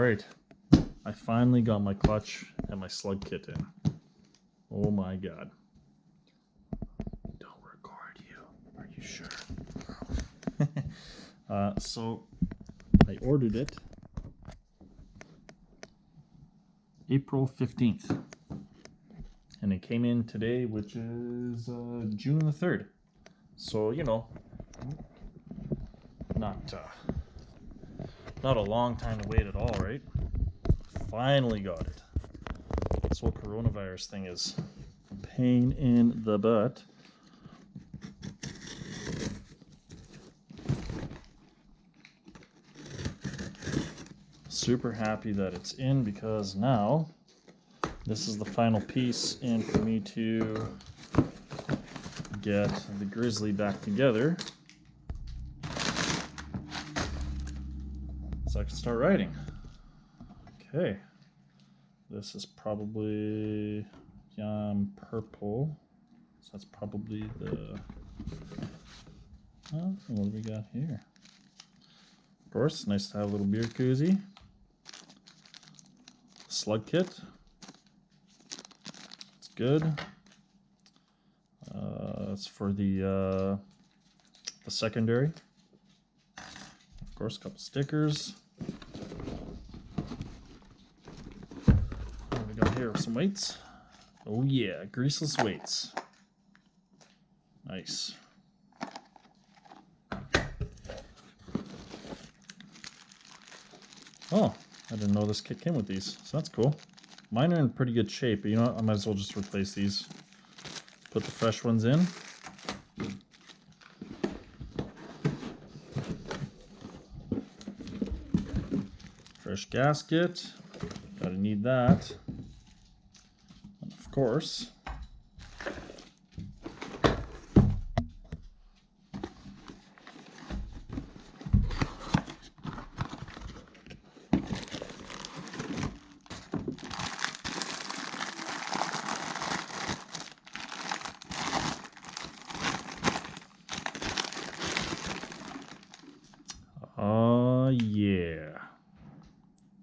Alright, I finally got my clutch and my slug kit in. Oh my god. Don't record you. Are you sure? So, I ordered it April 15th. And it came in today, which is June the 3rd. So, you know, not a long time to wait at all, right? Finally got it. This whole coronavirus thing is a pain in the butt. Super happy that it's in, because now this is the final piece in for me to get the Grizzly back together so I can start riding. Okay, this is probably purple, so that's probably the, what do we got here? Of course, nice to have a little beer koozie. Slug kit, it's good. It's for the secondary. Of course, a couple stickers. What do we got here? Some weights. Oh yeah, greaseless weights. Nice. Oh, I didn't know this kit came with these, so that's cool. Mine are in pretty good shape, but you know what? I might as well just replace these. Put the fresh ones in. Fresh gasket. Gotta need that. And of course, yeah.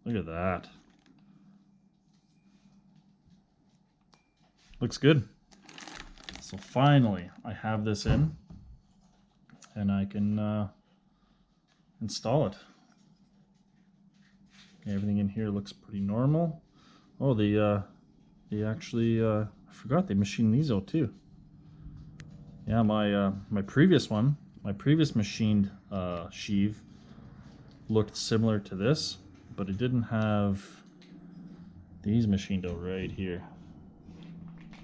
Look at that. Looks good. So finally, I have this in, and I can install it. Okay, everything in here looks pretty normal. Oh, they actually, I forgot they machined these out too. Yeah, my previous machined sheave looked similar to this, but it didn't have these machined out right here.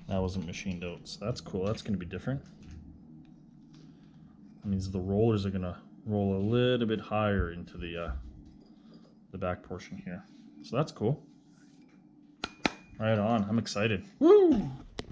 That wasn't machined out, so that's cool. That's going to be different. That means the rollers are going to roll a little bit higher into the back portion here. So that's cool. Right on. I'm excited. Woo!